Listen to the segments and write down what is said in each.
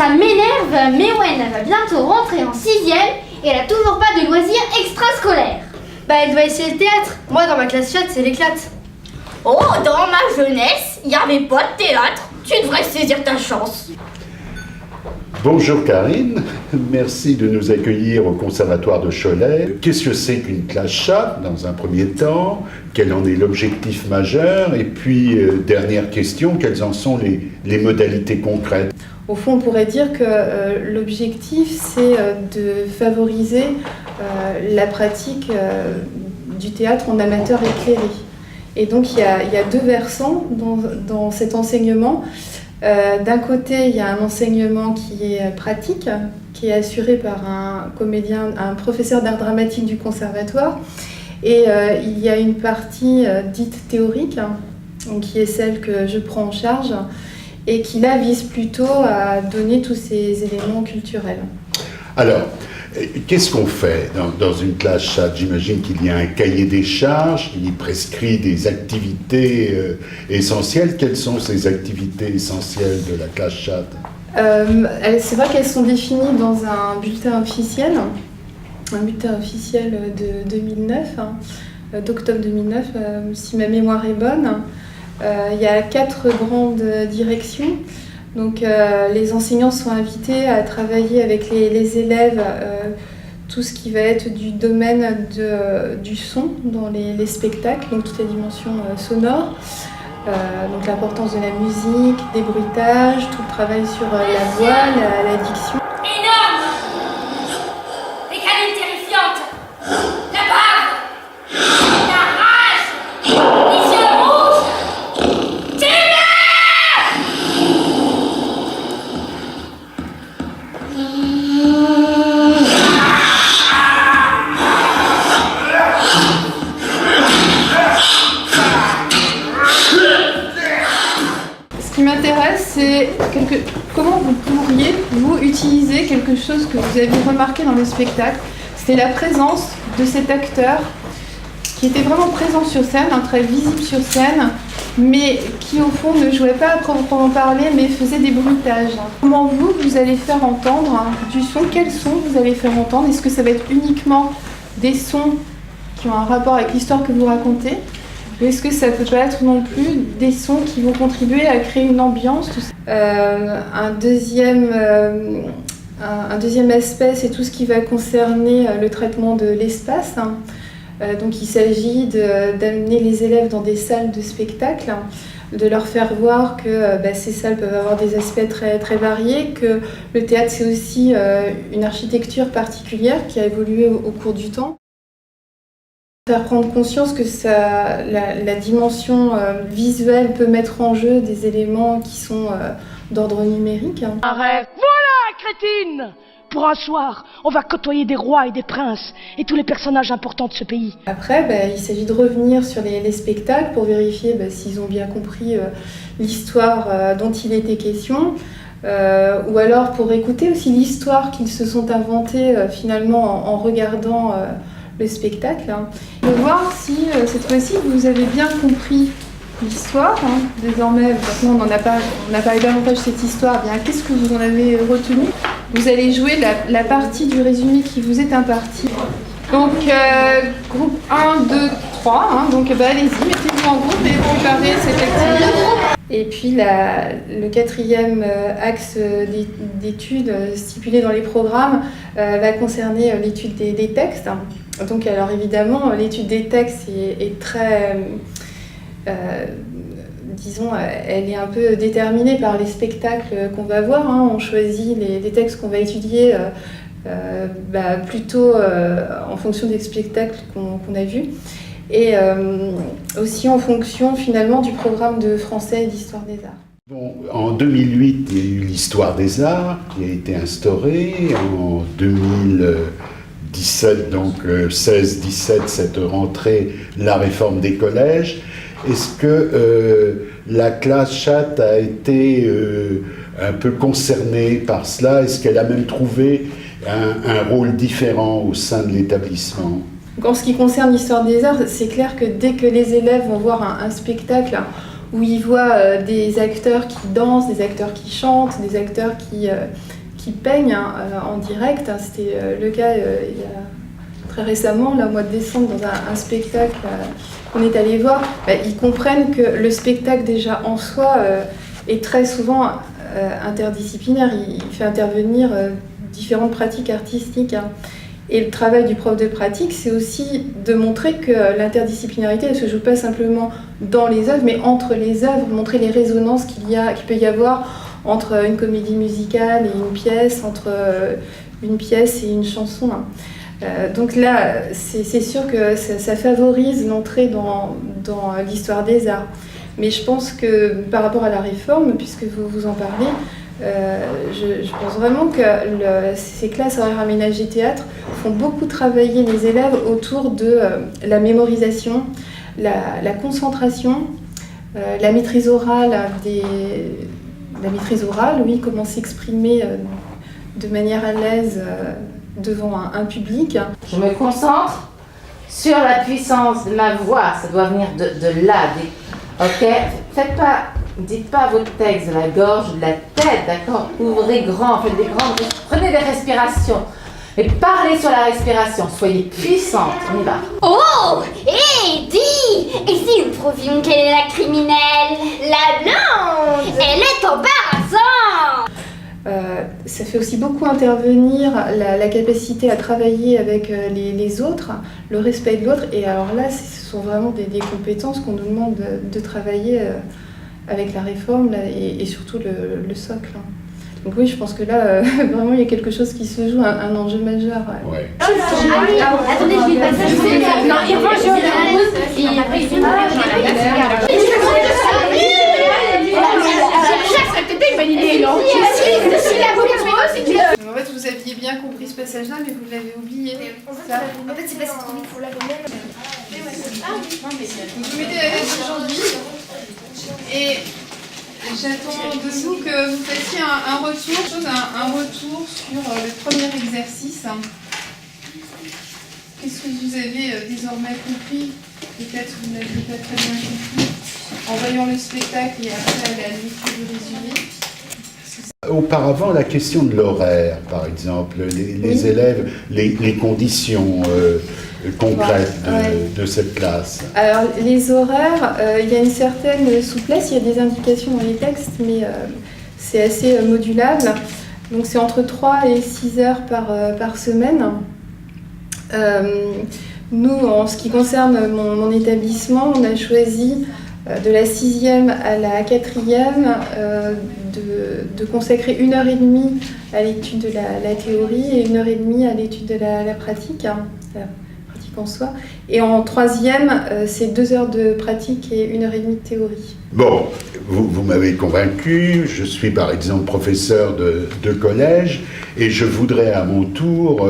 ça m'énerve, Mewen va bientôt rentrer en 6ème et elle a toujours pas de loisirs extrascolaires. Bah elle doit essayer le théâtre. Moi dans ma classe chat c'est l'éclate. Oh, dans ma jeunesse, il n'y avait pas de théâtre. Tu devrais saisir ta chance. Bonjour Karine, merci de nous accueillir au Conservatoire de Cholet. Qu'est-ce que c'est qu'une classe chat dans un premier temps? Quel en est l'objectif majeur? Et puis, dernière question, quelles en sont les modalités concrètes? Au fond, on pourrait dire que l'objectif, c'est de favoriser la pratique du théâtre en amateur éclairé. Et donc, il y a deux versants dans cet enseignement. D'un côté, il y a un enseignement qui est pratique, qui est assuré par un comédien, un professeur d'art dramatique du conservatoire. Et il y a une partie dite théorique, qui est celle que je prends en charge, et qui là vise plutôt à donner tous ces éléments culturels. Alors, qu'est-ce qu'on fait dans une classe chat? J'imagine qu'il y a un cahier des charges qui prescrit des activités essentielles. Quelles sont ces activités essentielles de la classe chat? C'est vrai qu'elles sont définies dans un bulletin officiel de 2009, d'octobre 2009, si ma mémoire est bonne. Il y a 4 grandes directions. Donc les enseignants sont invités à travailler avec les élèves tout ce qui va être du domaine du son dans les spectacles, donc toute la dimension sonore, donc l'importance de la musique, des bruitages, tout le travail sur la voix, la diction. Énorme! Des canines terrifiantes! La bave! La rage! Les yeux rouges! Ce qui m'intéresse, c'est comment vous pourriez, vous, utiliser quelque chose que vous avez remarqué dans le spectacle. C'était la présence de cet acteur qui était vraiment présent sur scène, très visible sur scène, mais qui au fond ne jouait pas à proprement parler, mais faisait des bruitages. Comment vous allez faire entendre du son? Quels sons vous allez faire entendre? Est-ce que ça va être uniquement des sons qui ont un rapport avec l'histoire que vous racontez? Ou est-ce que ça ne peut pas être non plus des sons qui vont contribuer à créer une ambiance? Un deuxième aspect, c'est tout ce qui va concerner le traitement de l'espace. Donc il s'agit d'amener les élèves dans des salles de spectacle, de leur faire voir que ces salles peuvent avoir des aspects très, très variés, que le théâtre c'est aussi une architecture particulière qui a évolué au cours du temps. Faire prendre conscience que la dimension visuelle peut mettre en jeu des éléments qui sont d'ordre numérique. Arrête! Voilà, crétine! Pour un soir, on va côtoyer des rois et des princes et tous les personnages importants de ce pays. Après, il s'agit de revenir sur les spectacles pour vérifier s'ils ont bien compris l'histoire dont il était question. Ou alors pour écouter aussi l'histoire qu'ils se sont inventée finalement en regardant le spectacle. De voir si cette fois-ci vous avez bien compris l'histoire. Désormais, maintenant on a parlé davantage de cette histoire. Bien, qu'est-ce que vous en avez retenu? Vous allez jouer la partie du résumé qui vous est impartie. Donc groupe 1, 2, 3. Donc allez-y, mettez-vous en groupe et préparez cette activité. Et puis le quatrième axe d'études stipulé dans les programmes va concerner l'étude des textes. Donc alors évidemment, l'étude des textes est très, elle est un peu déterminée par les spectacles qu'on va voir. On choisit les textes qu'on va étudier plutôt en fonction des spectacles qu'on a vus. Et aussi en fonction finalement du programme de français et d'histoire des arts. Bon, en 2008, il y a eu l'histoire des arts qui a été instaurée. En 2017, donc 16-17, cette rentrée, la réforme des collèges. Est-ce que la classe chat a été un peu concernée par cela? Est-ce qu'elle a même trouvé un rôle différent au sein de l'établissement? En ce qui concerne l'histoire des arts, c'est clair que dès que les élèves vont voir un spectacle où ils voient des acteurs qui dansent, des acteurs qui chantent, des acteurs qui peignent en direct. C'était le cas il y a très récemment, là, au mois de décembre, dans un spectacle qu'on est allé voir. Ils comprennent que le spectacle déjà en soi est très souvent interdisciplinaire. Il fait intervenir différentes pratiques artistiques. Et le travail du prof de pratique, c'est aussi de montrer que l'interdisciplinarité, elle ne se joue pas simplement dans les œuvres, mais entre les œuvres, montrer les résonances qu'il peut y avoir entre une comédie musicale et une pièce, entre une pièce et une chanson. Donc là, c'est sûr que ça favorise l'entrée dans l'histoire des arts. Mais je pense que par rapport à la réforme, puisque vous en parlez, je pense vraiment que ces classes horaires aménagées théâtre font beaucoup travailler les élèves autour de la mémorisation, la concentration, la maîtrise orale, oui, comment s'exprimer de manière à l'aise devant un public. Je me concentre sur la puissance de ma voix, ça doit venir de là. Ok, dites pas votre texte de la gorge, de la tête, d'accord? Ouvrez grand, faites des grandes, prenez des respirations. Et parlez sur la respiration, soyez puissante, on y va. Oh, hé, dis! Et si nous prouvions qu'elle est la criminelle? La blonde! Elle est embarrassante! Ça fait aussi beaucoup intervenir la capacité à travailler avec les autres, le respect de l'autre. Et alors là, ce sont vraiment des compétences qu'on nous demande de travailler avec la réforme là, et surtout le socle. Donc oui, je pense que là, vraiment, il y a quelque chose qui se joue, un enjeu majeur. Ouais. Attendez, je vais passer. Non, il rejoint et après il fait En fait, vous aviez bien compris ce passage-là, mais vous l'avez oublié. En fait, c'est passé trop vite pour la donner. Vous mettez la date d'aujourd'hui et j'attends de vous que vous fassiez un retour sur le premier exercice. Qu'est-ce que vous avez désormais compris? Peut-être que vous n'avez pas très bien compris en voyant le spectacle et après à la lecture du résumé. Auparavant, la question de l'horaire, par exemple, les élèves, les conditions concrètes de cette classe. Alors, les horaires, il y a une certaine souplesse, il y a des indications dans les textes, mais c'est assez modulable. Donc, c'est entre 3 et 6 heures par semaine. Nous, en ce qui concerne mon établissement, on a choisi de la 6e à la 4e de consacrer 1h30 à l'étude de la théorie et 1h30 à l'étude de la pratique, la pratique en soi. Et en 3e, c'est 2 heures de pratique et 1h30 de théorie. Bon, vous m'avez convaincu, je suis par exemple professeur de collège et je voudrais à mon tour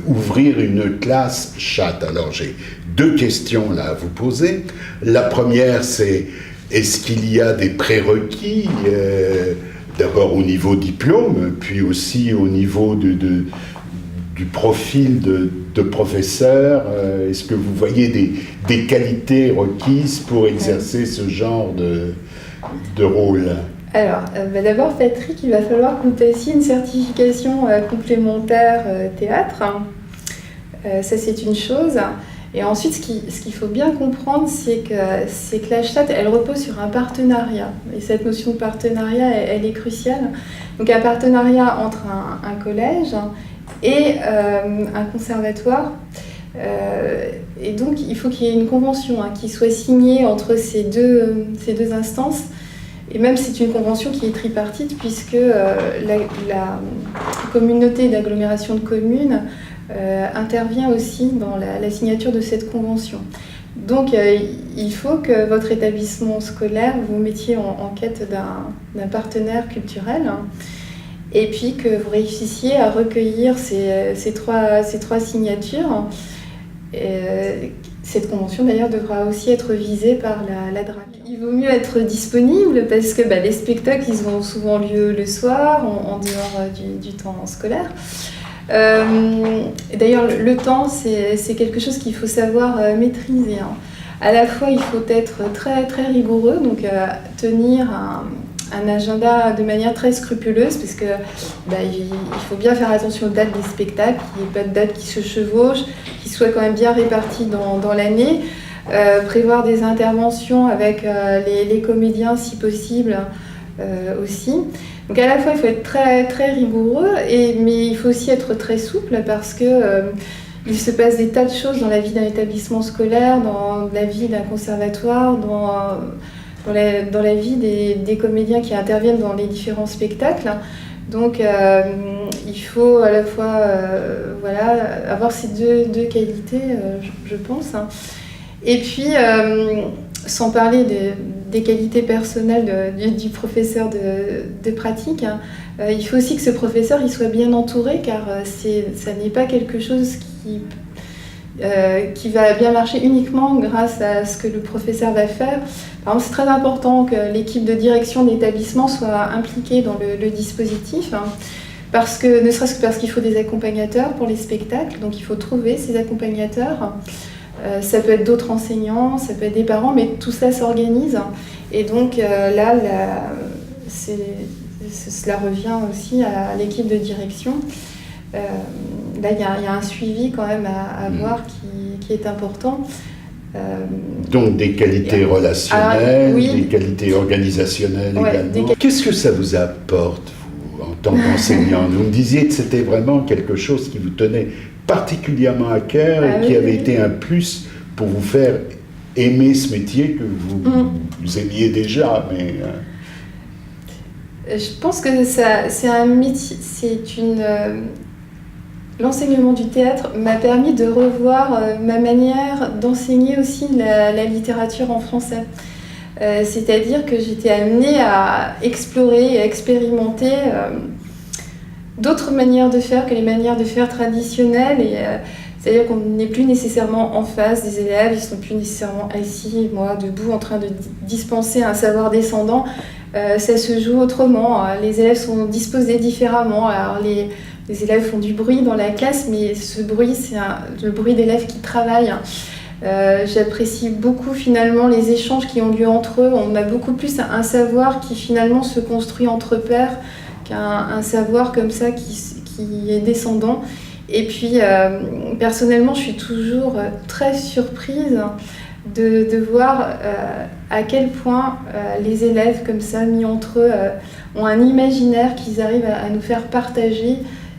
ouvrir une classe chatte. Alors j'ai 2 questions là à vous poser. La première, c'est est-ce qu'il y a des prérequis d'abord au niveau diplôme, puis aussi au niveau du profil de professeur? Est-ce que vous voyez des qualités requises pour exercer ce genre de rôle? Alors, d'abord, Patrick, il va falloir que vous passiez une certification complémentaire théâtre. Ça, c'est une chose. Et ensuite, ce qu'il faut bien comprendre, c'est que ces classes chat, elles reposent sur un partenariat. Et cette notion de partenariat, elle est cruciale. Donc, un partenariat entre un collège et un conservatoire. Et donc, il faut qu'il y ait une convention qui soit signée entre ces deux instances. Et même, c'est une convention qui est tripartite, puisque la communauté d'agglomération de communes intervient aussi dans la signature de cette convention. Donc, il faut que votre établissement scolaire, vous mettiez en quête d'un partenaire culturel, et puis que vous réussissiez à recueillir ces trois signatures. Cette convention d'ailleurs devra aussi être visée par la DRAC. Il vaut mieux être disponible parce que les spectacles ils ont souvent lieu le soir, en dehors du temps scolaire. D'ailleurs, le temps, c'est quelque chose qu'il faut savoir maîtriser. à la fois, il faut être très, très rigoureux, donc tenir un agenda de manière très scrupuleuse, parce que il faut bien faire attention aux dates des spectacles, qu'il n'y ait pas de dates qui se chevauchent, qu'ils soient quand même bien répartis dans l'année. Prévoir des interventions avec les comédiens si possible aussi. Donc à la fois il faut être très, très rigoureux, mais il faut aussi être très souple parce que il se passe des tas de choses dans la vie d'un établissement scolaire, dans la vie d'un conservatoire, dans la vie des comédiens qui interviennent dans les différents spectacles. Donc il faut à la fois avoir ces deux qualités, je pense. Et puis, sans parler des qualités personnelles du professeur de pratique, il faut aussi que ce professeur il soit bien entouré, car ça n'est pas quelque chose qui va bien marcher uniquement grâce à ce que le professeur va faire. Par exemple, c'est très important que l'équipe de direction d'établissement soit impliquée dans le dispositif, ne serait-ce que parce qu'il faut des accompagnateurs pour les spectacles, donc il faut trouver ces accompagnateurs. Ça peut être d'autres enseignants, ça peut être des parents, mais tout ça s'organise. Et donc cela revient aussi à l'équipe de direction. Là, il y a un suivi quand même à avoir qui est important. Donc des qualités relationnelles, des qualités organisationnelles également. Qu'est-ce que ça vous apporte, vous, en tant qu'enseignant? Vous me disiez que c'était vraiment quelque chose qui vous tenait particulièrement à cœur et qui avait été un plus pour vous faire aimer ce métier que vous aimiez déjà. Mais je pense que c'est un métier, l'enseignement du théâtre m'a permis de revoir ma manière d'enseigner aussi la littérature en français. C'est-à-dire que j'étais amenée à explorer et à expérimenter d'autres manières de faire que les manières de faire traditionnelles. C'est-à-dire qu'on n'est plus nécessairement en face des élèves, ils ne sont plus nécessairement assis, moi, debout, en train de dispenser un savoir descendant. Ça se joue autrement, les élèves sont disposés différemment. Alors les élèves font du bruit dans la classe, mais ce bruit, c'est le bruit d'élèves qui travaillent. J'apprécie beaucoup finalement les échanges qui ont lieu entre eux. On a beaucoup plus un savoir qui finalement se construit entre pairs qu'un savoir comme ça qui est descendant. Et puis personnellement, je suis toujours très surprise de voir à quel point les élèves comme ça, mis entre eux, ont un imaginaire qu'ils arrivent à nous faire partager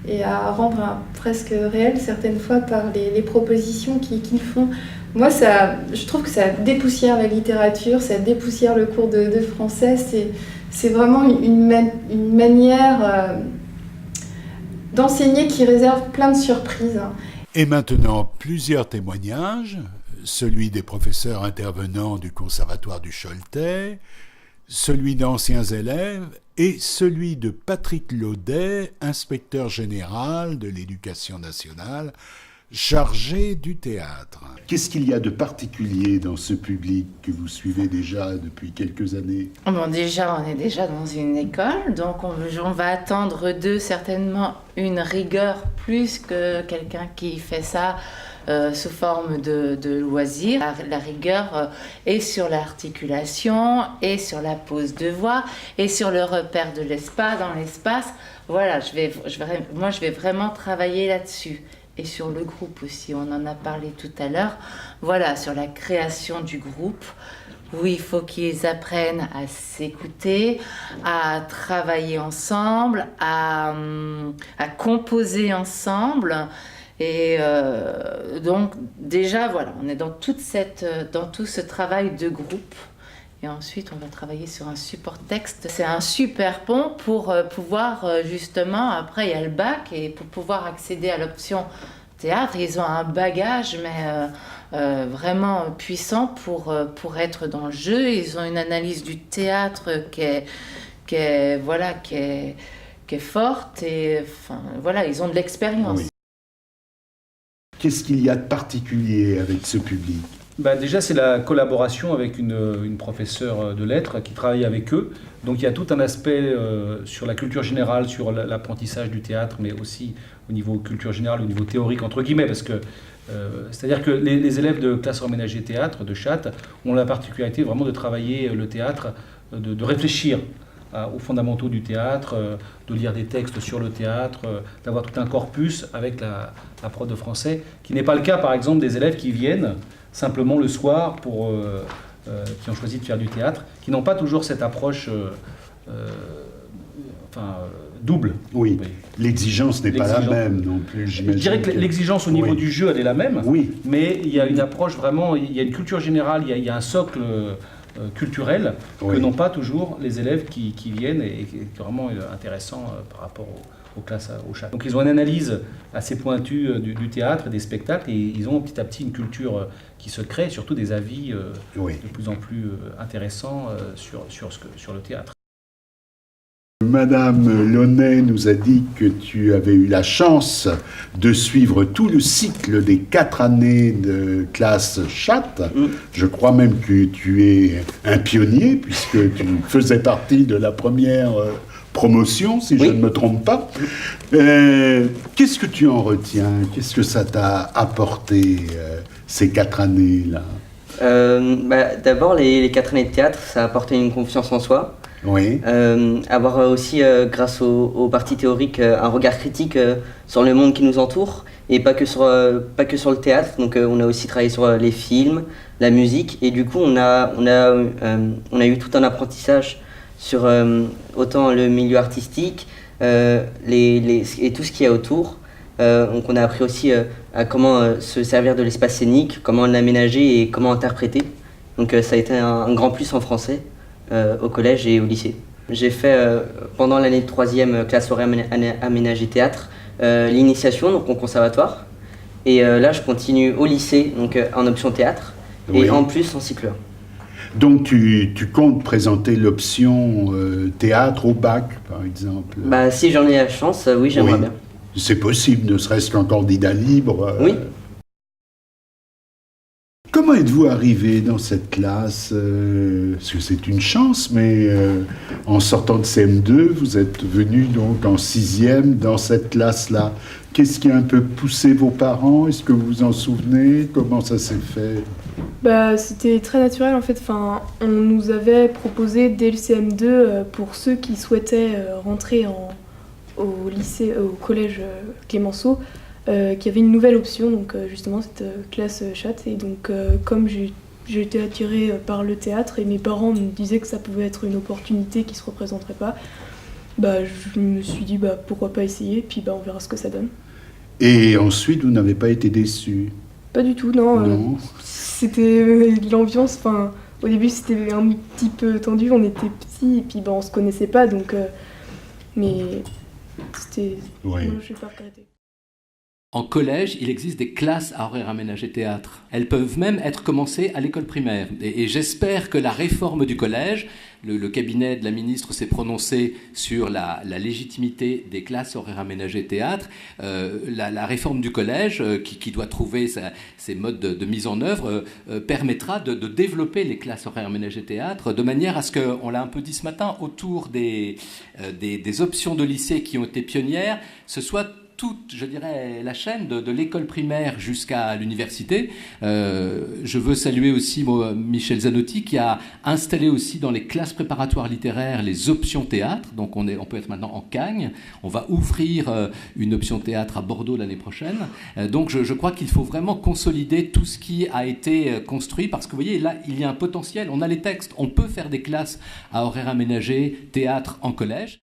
et à rendre presque réel certaines fois par les propositions qu'ils font. Moi, je trouve que ça dépoussière la littérature, ça dépoussière le cours de français. C'est vraiment une manière d'enseigner qui réserve plein de surprises. Et maintenant, plusieurs témoignages, celui des professeurs intervenants du Conservatoire du Choletais, celui d'anciens élèves et celui de Patrick Laudet, inspecteur général de l'Éducation nationale, chargé du théâtre. Qu'est-ce qu'il y a de particulier dans ce public que vous suivez déjà depuis quelques années? Bon, déjà, on est déjà dans une école, donc on va attendre d'eux certainement une rigueur plus que quelqu'un qui fait ça sous forme de loisir. La rigueur est sur l'articulation, et sur la pose de voix, et sur le repère de l'espace dans l'espace. Voilà, moi je vais vraiment travailler là-dessus. Et sur le groupe aussi, on en a parlé tout à l'heure. Voilà, sur la création du groupe, où il faut qu'ils apprennent à s'écouter, à travailler ensemble, à composer ensemble. Et donc déjà, voilà, on est dans tout ce travail de groupe. Et ensuite, on va travailler sur un support texte. C'est un super pont pour pouvoir, justement, après il y a le bac, et pour pouvoir accéder à l'option théâtre, ils ont un bagage, mais vraiment puissant pour être dans le jeu. Ils ont une analyse du théâtre qui est forte, et enfin, voilà, ils ont de l'expérience. Oui. Qu'est-ce qu'il y a de particulier avec ce public ? Déjà, c'est la collaboration avec une professeure de lettres qui travaille avec eux. Donc il y a tout un aspect sur la culture générale, sur l'apprentissage du théâtre, mais aussi au niveau culture générale, au niveau théorique, entre guillemets, parce que C'est-à-dire que les élèves de classe aménagée théâtre, de Chatte, ont la particularité vraiment de travailler le théâtre, de réfléchir aux fondamentaux du théâtre, de lire des textes sur le théâtre, d'avoir tout un corpus avec la prof de français, qui n'est pas le cas par exemple des élèves qui viennent simplement le soir qui ont choisi de faire du théâtre, qui n'ont pas toujours cette approche double. Oui, l'exigence n'est pas la même non plus. Je dirais que l'exigence au niveau du jeu, elle est la même, mais il y a une approche vraiment, il y a une culture générale, il y a un socle culturel que n'ont pas toujours les élèves qui viennent et qui est vraiment intéressant par rapport aux classes au Chatte. Donc ils ont une analyse assez pointue du théâtre et des spectacles et ils ont petit à petit une culture qui se crée, surtout des avis de plus en plus intéressants sur le théâtre. Madame Launay nous a dit que tu avais eu la chance de suivre tout le cycle des 4 années de classe Chatte. Je crois même que tu es un pionnier puisque tu faisais partie de la première promotion, si je ne me trompe pas. Qu'est-ce que tu en retiens? Qu'est-ce que ça t'a apporté ces 4 années-là? D'abord, les 4 années de théâtre, ça a apporté une confiance en soi. Oui. Avoir aussi, grâce aux parties théoriques, un regard critique sur le monde qui nous entoure et pas que sur le théâtre. Donc on a aussi travaillé sur les films, la musique et du coup on a eu tout un apprentissage sur autant le milieu artistique et tout ce qu'il y a autour. Donc on a appris aussi à comment se servir de l'espace scénique, comment l'aménager et comment interpréter. Donc ça a été un grand plus en français. Au collège et au lycée. J'ai fait pendant l'année de 3e classe horaire aménagée théâtre l'initiation donc au conservatoire et là je continue au lycée donc en option théâtre et en plus en cycle 1. Donc tu comptes présenter l'option théâtre au bac par exemple? Si j'en ai la chance, oui j'aimerais bien. C'est possible, ne serait-ce qu'en candidat libre. Oui. Comment êtes-vous arrivé dans cette classe? Parce que c'est une chance, mais en sortant de CM2, vous êtes venu donc en 6e dans cette classe-là. Qu'est-ce qui a un peu poussé vos parents? Est-ce que vous vous en souvenez? Comment ça s'est fait? C'était très naturel en fait. On nous avait proposé dès le CM2 pour ceux qui souhaitaient rentrer au lycée, au collège Clémenceau, qu'il y avait une nouvelle option, donc justement cette classe Chatte. Et donc comme j'ai été attirée par le théâtre et mes parents me disaient que ça pouvait être une opportunité qui ne se représenterait pas, je me suis dit pourquoi pas essayer, puis on verra ce que ça donne. Et ensuite vous n'avez pas été déçus? Pas du tout, non. C'était l'ambiance, au début c'était un petit peu tendu, on était petits et puis on se connaissait pas, donc mais c'était... Oui. Moi, je vais pas regretter. En collège, il existe des classes à horaire aménagé théâtre. Elles peuvent même être commencées à l'école primaire. Et j'espère que la réforme du collège, le cabinet de la ministre s'est prononcé sur la légitimité des classes horaires aménagé théâtre. La réforme du collège, qui doit trouver ses modes de mise en œuvre, permettra de développer les classes horaires aménagé théâtre de manière à ce que, on l'a un peu dit ce matin, autour des options de lycée qui ont été pionnières, ce soit toute, je dirais, la chaîne de l'école primaire jusqu'à l'université. Je veux saluer aussi Michel Zanotti qui a installé aussi dans les classes préparatoires littéraires les options théâtre. Donc on peut être maintenant en Cagne. On va ouvrir une option théâtre à Bordeaux l'année prochaine. Donc je crois qu'il faut vraiment consolider tout ce qui a été construit parce que vous voyez, là, il y a un potentiel. On a les textes. On peut faire des classes à horaire aménagé théâtre en collège.